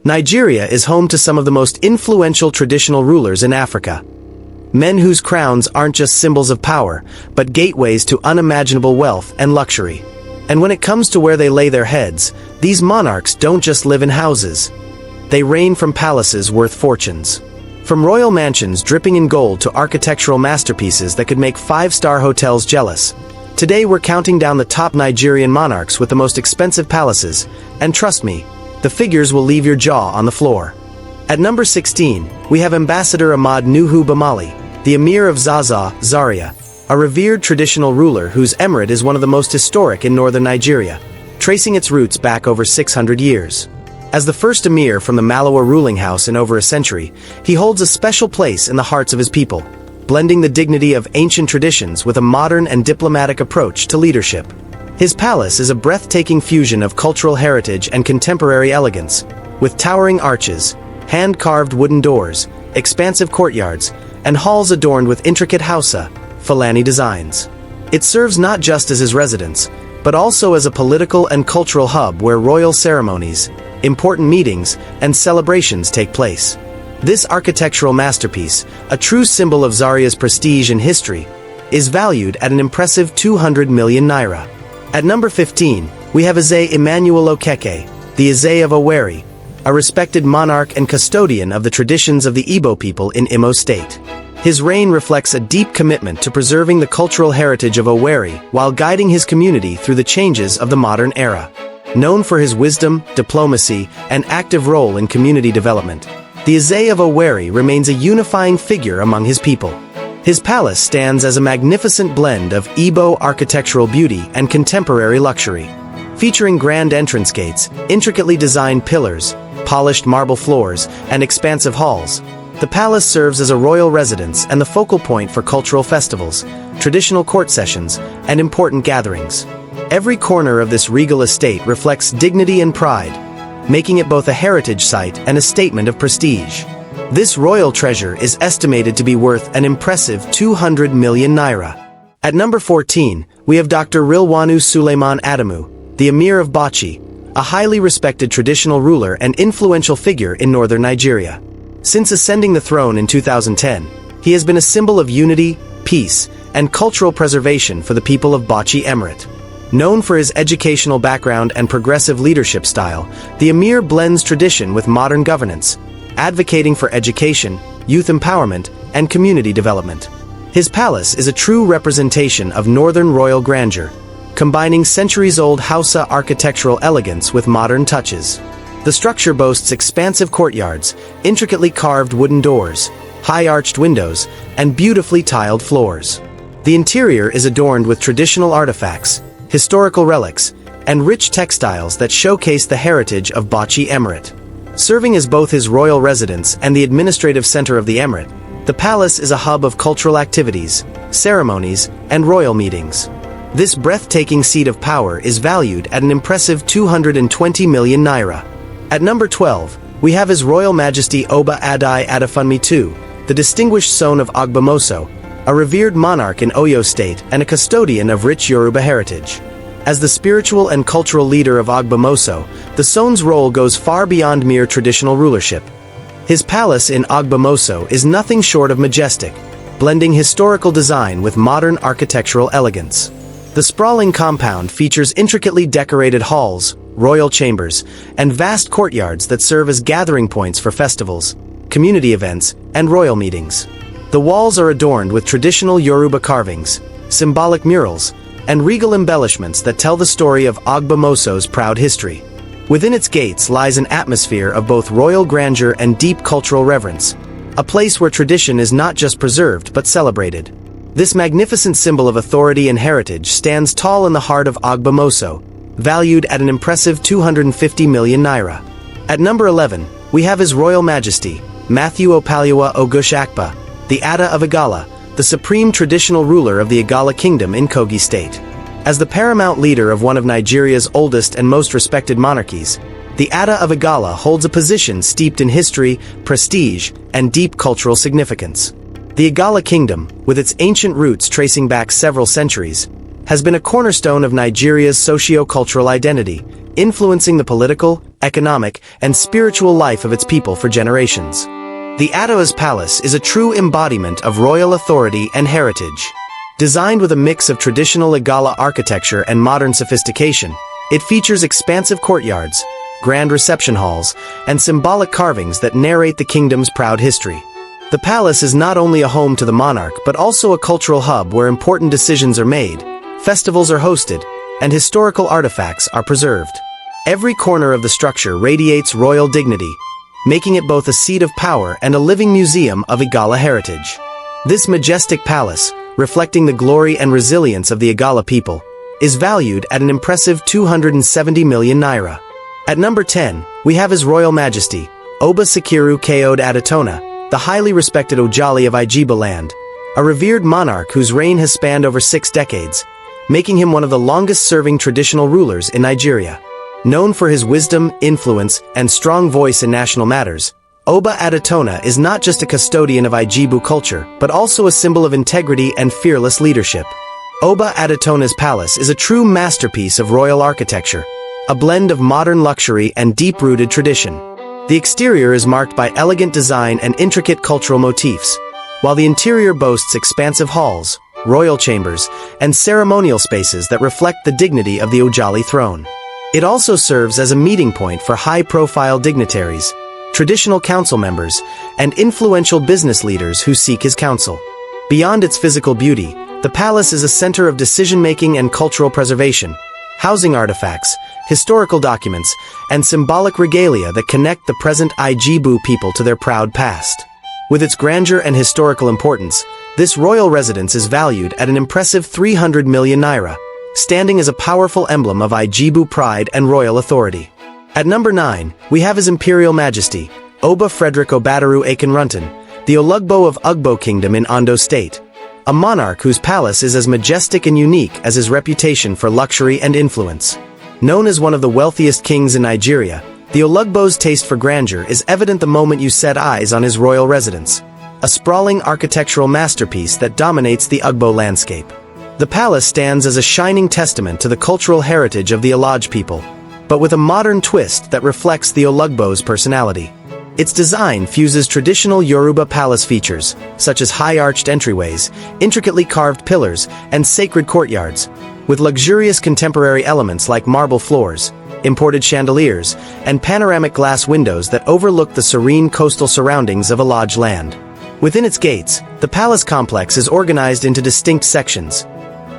Nigeria is home to some of the most influential traditional rulers in Africa. Men whose crowns aren't just symbols of power, but gateways to unimaginable wealth and luxury. And when it comes to where they lay their heads, these monarchs don't just live in houses. They reign from palaces worth fortunes. From royal mansions dripping in gold to architectural masterpieces that could make five-star hotels jealous. Today we're counting down the top Nigerian monarchs with the most expensive palaces, and trust me, the figures will leave your jaw on the floor. At number 16, we have Ambassador Ahmad Nuhu Bamali, the Emir of Zaza, Zaria, a revered traditional ruler whose emirate is one of the most historic in northern Nigeria, tracing its roots back over 600 years. As the first emir from the Malawa ruling house in over a century, he holds a special place in the hearts of his people, blending the dignity of ancient traditions with a modern and diplomatic approach to leadership. His palace is a breathtaking fusion of cultural heritage and contemporary elegance, with towering arches, hand-carved wooden doors, expansive courtyards, and halls adorned with intricate Hausa, Fulani designs. It serves not just as his residence, but also as a political and cultural hub where royal ceremonies, important meetings, and celebrations take place. This architectural masterpiece, a true symbol of Zaria's prestige and history, is valued at an impressive 200 million naira. At number 15, we have Isay Emmanuel Okeke, the Isay of Aeri, a respected monarch and custodian of the traditions of the Ugbo people in Imo State. His reign reflects a deep commitment to preserving the cultural heritage of Owerri while guiding his community through the changes of the modern era. Known for his wisdom, diplomacy, and active role in community development, the Isay of Aeri remains a unifying figure among his people. His palace stands as a magnificent blend of Igbo architectural beauty and contemporary luxury. Featuring grand entrance gates, intricately designed pillars, polished marble floors, and expansive halls, the palace serves as a royal residence and the focal point for cultural festivals, traditional court sessions, and important gatherings. Every corner of this regal estate reflects dignity and pride, making it both a heritage site and a statement of prestige. This royal treasure is estimated to be worth an impressive 200 million naira. At number 14, we have Dr. Rilwanu Suleiman Adamu, the Amir of Bauchi, a highly respected traditional ruler and influential figure in northern Nigeria. Since ascending the throne in 2010, he has been a symbol of unity, peace, and cultural preservation for the people of Bauchi Emirate. Known for his educational background and progressive leadership style, the Emir blends tradition with modern governance, advocating for education, youth empowerment, and community development. His palace is a true representation of northern royal grandeur, combining centuries-old Hausa architectural elegance with modern touches. The structure boasts expansive courtyards, intricately carved wooden doors, high-arched windows, and beautifully tiled floors. The interior is adorned with traditional artifacts, historical relics, and rich textiles that showcase the heritage of Bauchi Emirate. Serving as both his royal residence and the administrative center of the emirate, the palace is a hub of cultural activities, ceremonies, and royal meetings. This breathtaking seat of power is valued at an impressive 220 million naira. At number 12, we have His Royal Majesty Oba Adefunmi II, the distinguished son of Agbomoso, a revered monarch in Oyo State and a custodian of rich Yoruba heritage. As the spiritual and cultural leader of Agbomoso, the Son's role goes far beyond mere traditional rulership. His palace in Agbomoso is nothing short of majestic, blending historical design with modern architectural elegance. The sprawling compound features intricately decorated halls, royal chambers, and vast courtyards that serve as gathering points for festivals, community events, and royal meetings. The walls are adorned with traditional Yoruba carvings, symbolic murals, and regal embellishments that tell the story of Agbomoso's proud history. Within its gates lies an atmosphere of both royal grandeur and deep cultural reverence, a place where tradition is not just preserved but celebrated. This magnificent symbol of authority and heritage stands tall in the heart of Agbomoso, valued at an impressive 250 million naira. At number 11, we have His Royal Majesty, Matthew Opaliwa Ogush Akpa, the Atta of Igala, the supreme traditional ruler of the Igala Kingdom in Kogi State. As the paramount leader of one of Nigeria's oldest and most respected monarchies, the Atta of Igala holds a position steeped in history, prestige, and deep cultural significance. The Igala Kingdom, with its ancient roots tracing back several centuries, has been a cornerstone of Nigeria's socio-cultural identity, influencing the political, economic, and spiritual life of its people for generations. The Atta's Palace is a true embodiment of royal authority and heritage. Designed with a mix of traditional Igala architecture and modern sophistication, it features expansive courtyards, grand reception halls, and symbolic carvings that narrate the kingdom's proud history. The palace is not only a home to the monarch but also a cultural hub where important decisions are made, festivals are hosted, and historical artifacts are preserved. Every corner of the structure radiates royal dignity, making it both a seat of power and a living museum of Igala heritage. This majestic palace, reflecting the glory and resilience of the Igala people, is valued at an impressive 270 million naira. At number 10, we have His Royal Majesty, Oba Sekiru Kaode Adatona, the highly respected Awujale of Ijebu-land, a revered monarch whose reign has spanned over 6 decades, making him one of the longest-serving traditional rulers in Nigeria. Known for his wisdom, influence, and strong voice in national matters, Oba Adatona is not just a custodian of Ijebu culture, but also a symbol of integrity and fearless leadership. Oba Adatona's palace is a true masterpiece of royal architecture, a blend of modern luxury and deep-rooted tradition. The exterior is marked by elegant design and intricate cultural motifs, while the interior boasts expansive halls, royal chambers, and ceremonial spaces that reflect the dignity of the Awujale throne. It also serves as a meeting point for high-profile dignitaries, traditional council members, and influential business leaders who seek his counsel. Beyond its physical beauty, the palace is a center of decision-making and cultural preservation, housing artifacts, historical documents, and symbolic regalia that connect the present Ijebu people to their proud past. With its grandeur and historical importance, this royal residence is valued at an impressive 300 million naira, standing as a powerful emblem of Ijebu pride and royal authority. At number 9, we have His Imperial Majesty, Oba Frederick Obadaru Akinruntan, the Olugbo of Ugbo Kingdom in Ondo State, a monarch whose palace is as majestic and unique as his reputation for luxury and influence. Known as one of the wealthiest kings in Nigeria, the Olugbo's taste for grandeur is evident the moment you set eyes on his royal residence, a sprawling architectural masterpiece that dominates the Ugbo landscape. The palace stands as a shining testament to the cultural heritage of the Olaj people, but with a modern twist that reflects the Olugbo's personality. Its design fuses traditional Yoruba palace features, such as high-arched entryways, intricately carved pillars, and sacred courtyards, with luxurious contemporary elements like marble floors, imported chandeliers, and panoramic glass windows that overlook the serene coastal surroundings of Olaj land. Within its gates, the palace complex is organized into distinct sections: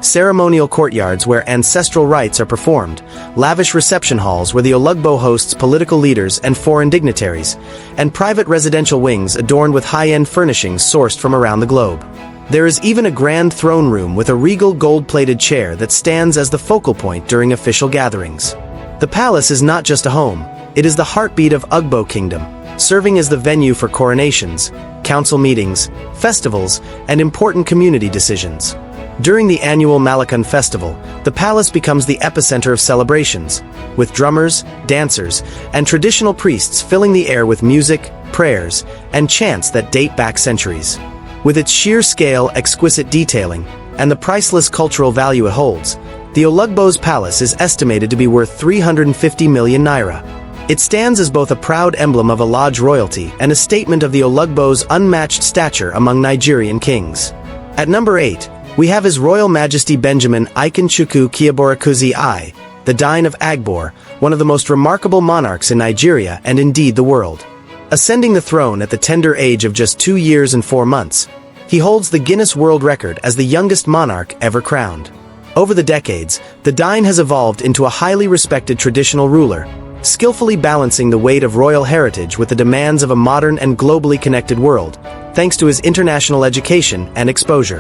ceremonial courtyards where ancestral rites are performed, lavish reception halls where the Olugbo hosts political leaders and foreign dignitaries, and private residential wings adorned with high-end furnishings sourced from around the globe. There is even a grand throne room with a regal gold-plated chair that stands as the focal point during official gatherings. The palace is not just a home, it is the heartbeat of Ugbo Kingdom, serving as the venue for coronations, council meetings, festivals, and important community decisions. During the annual Malakun festival, the palace becomes the epicenter of celebrations, with drummers, dancers, and traditional priests filling the air with music, prayers, and chants that date back centuries. With its sheer scale, exquisite detailing, and the priceless cultural value it holds, the Olugbo's palace is estimated to be worth 350 million naira. It stands as both a proud emblem of Olaj royalty and a statement of the Olugbo's unmatched stature among Nigerian kings. At number 8, we have His Royal Majesty Benjamin Ikenchukwu Kiaborakuzi I, the Dine of Agore, one of the most remarkable monarchs in Nigeria and indeed the world. Ascending the throne at the tender age of just 2 years and 4 months, he holds the Guinness World Record as the youngest monarch ever crowned. Over the decades, the Dine has evolved into a highly respected traditional ruler, skillfully balancing the weight of royal heritage with the demands of a modern and globally connected world, thanks to his international education and exposure.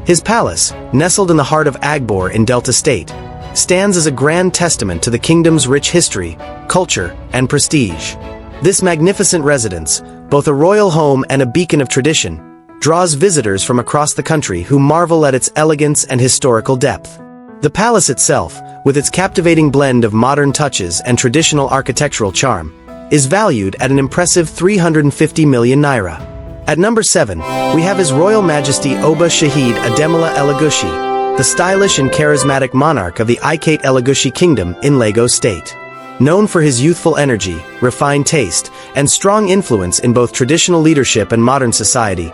His palace, nestled in the heart of Agboor in Delta State, stands as a grand testament to the kingdom's rich history, culture, and prestige. This magnificent residence, both a royal home and a beacon of tradition, draws visitors from across the country who marvel at its elegance and historical depth. The palace itself, with its captivating blend of modern touches and traditional architectural charm, is valued at an impressive 350 million naira. At number 7, we have His Royal Majesty Oba Shahid Ademola Elegushi, the stylish and charismatic monarch of the Ikate Elegushi Kingdom in Lagos State. Known for his youthful energy, refined taste, and strong influence in both traditional leadership and modern society,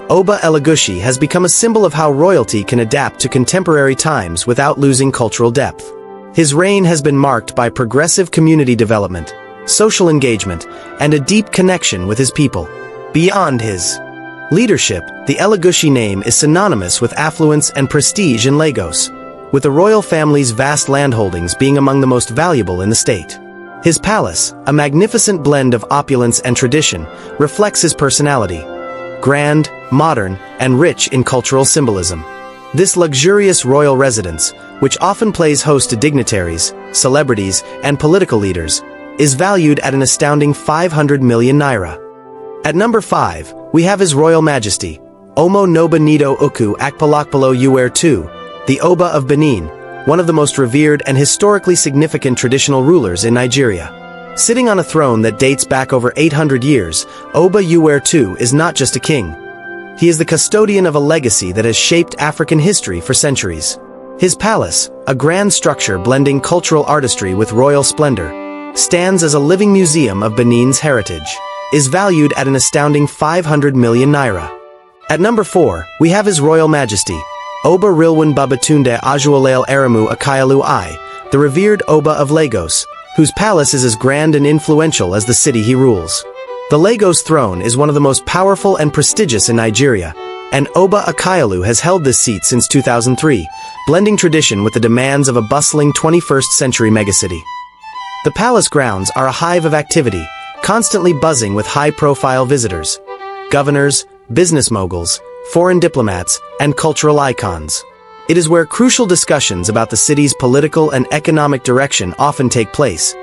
Oba Elegushi has become a symbol of how royalty can adapt to contemporary times without losing cultural depth. His reign has been marked by progressive community development, social engagement, and a deep connection with his people. Beyond his leadership, the Elegushi name is synonymous with affluence and prestige in Lagos, with the royal family's vast landholdings being among the most valuable in the state. His palace, a magnificent blend of opulence and tradition, reflects his personality: grand, modern, and rich in cultural symbolism. This luxurious royal residence, which often plays host to dignitaries, celebrities, and political leaders, is valued at an astounding 500 million naira. At number 5, we have His Royal Majesty, Omo Noba Nido Uku Akpalakpalo Uwer II, the Oba of Benin, one of the most revered and historically significant traditional rulers in Nigeria. Sitting on a throne that dates back over 800 years, Oba Uwer II is not just a king. He is the custodian of a legacy that has shaped African history for centuries. His palace, a grand structure blending cultural artistry with royal splendor, stands as a living museum of Benin's heritage, is valued at an astounding 500 million naira. At number 4, we have His Royal Majesty, Oba Rilwan Babatunde Ajualale Aremu Akayalu I, the revered Oba of Lagos, whose palace is as grand and influential as the city he rules. The Lagos throne is one of the most powerful and prestigious in Nigeria, and Oba Akayalu has held this seat since 2003, blending tradition with the demands of a bustling 21st century megacity. The palace grounds are a hive of activity, constantly buzzing with high-profile visitors, governors, business moguls, foreign diplomats, and cultural icons. It is where crucial discussions about the city's political and economic direction often take place.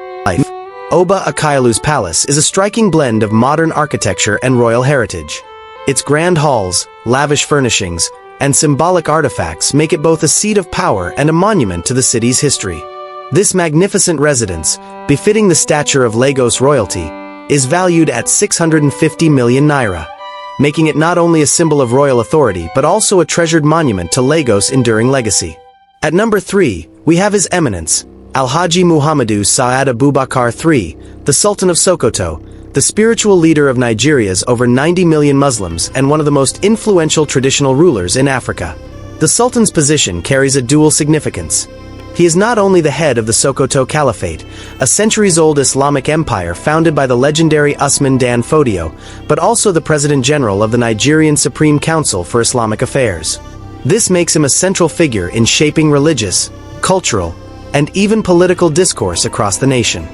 Oba Akayalu's palace is a striking blend of modern architecture and royal heritage. Its grand halls, lavish furnishings, and symbolic artifacts make it both a seat of power and a monument to the city's history. This magnificent residence, befitting the stature of Lagos royalty, is valued at 650 million naira, making it not only a symbol of royal authority but also a treasured monument to Lagos' enduring legacy. At number 3, we have His Eminence, Alhaji Muhammadu Sa'ad Abubakar III, the Sultan of Sokoto, the spiritual leader of Nigeria's over 90 million Muslims and one of the most influential traditional rulers in Africa. The Sultan's position carries a dual significance. He is not only the head of the Sokoto Caliphate, a centuries-old Islamic empire founded by the legendary Usman Dan Fodio, but also the President-General of the Nigerian Supreme Council for Islamic Affairs. This makes him a central figure in shaping religious, cultural, and even political discourse across the nation.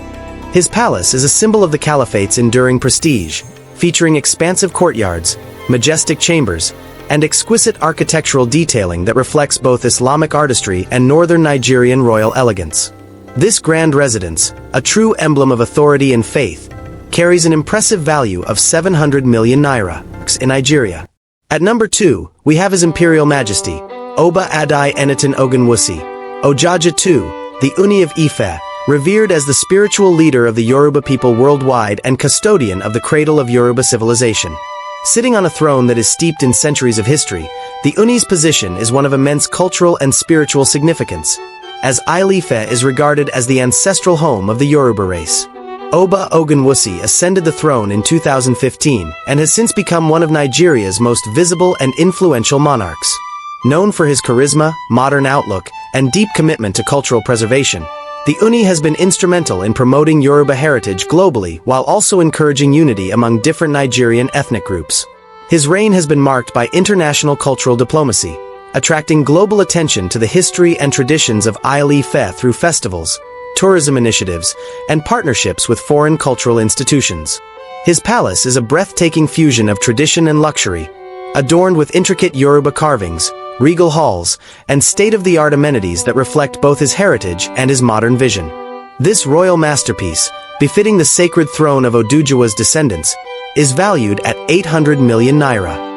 His palace is a symbol of the Caliphate's enduring prestige, featuring expansive courtyards, majestic chambers, and exquisite architectural detailing that reflects both Islamic artistry and northern Nigerian royal elegance. This grand residence, a true emblem of authority and faith, carries an impressive value of 700 million naira in Nigeria. At number 2, we have His Imperial Majesty, Oba Adai Enitan Ogunwusi, Ojaja II, the Ooni of Ife, revered as the spiritual leader of the Yoruba people worldwide and custodian of the cradle of Yoruba civilization. Sitting on a throne that is steeped in centuries of history, the Ooni's position is one of immense cultural and spiritual significance, as Ile-Ife is regarded as the ancestral home of the Yoruba race. Oba Ogunwusi ascended the throne in 2015 and has since become one of Nigeria's most visible and influential monarchs. Known for his charisma, modern outlook, and deep commitment to cultural preservation, the Ooni has been instrumental in promoting Yoruba heritage globally while also encouraging unity among different Nigerian ethnic groups. His reign has been marked by international cultural diplomacy, attracting global attention to the history and traditions of Ile-Ife through festivals, tourism initiatives, and partnerships with foreign cultural institutions. His palace is a breathtaking fusion of tradition and luxury, adorned with intricate Yoruba carvings, regal halls, and state-of-the-art amenities that reflect both his heritage and his modern vision. This royal masterpiece, befitting the sacred throne of Oduduwa's descendants, is valued at 800 million naira.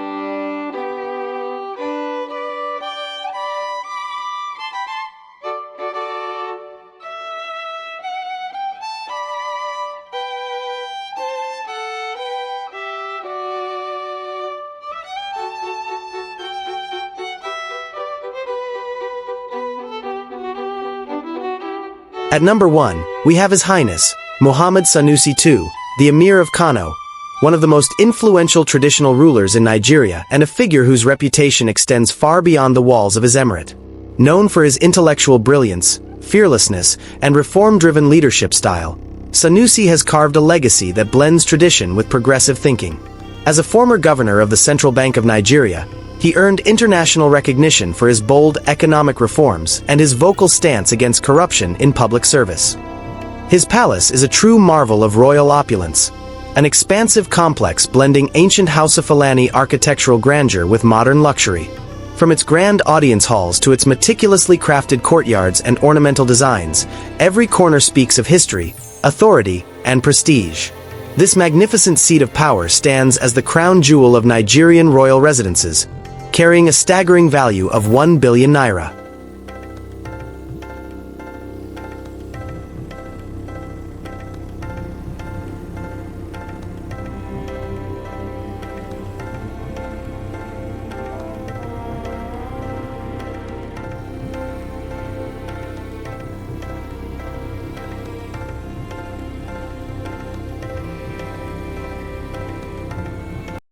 At number 1, we have His Highness, Muhammad Sanusi II, the Emir of Kano, one of the most influential traditional rulers in Nigeria and a figure whose reputation extends far beyond the walls of his emirate. Known for his intellectual brilliance, fearlessness, and reform-driven leadership style, Sanusi has carved a legacy that blends tradition with progressive thinking. As a former governor of the Central Bank of Nigeria, he earned international recognition for his bold economic reforms and his vocal stance against corruption in public service. His palace is a true marvel of royal opulence, an expansive complex blending ancient House of Fulani architectural grandeur with modern luxury. From its grand audience halls to its meticulously crafted courtyards and ornamental designs, every corner speaks of history, authority, and prestige. This magnificent seat of power stands as the crown jewel of Nigerian royal residences, carrying a staggering value of 1 billion naira.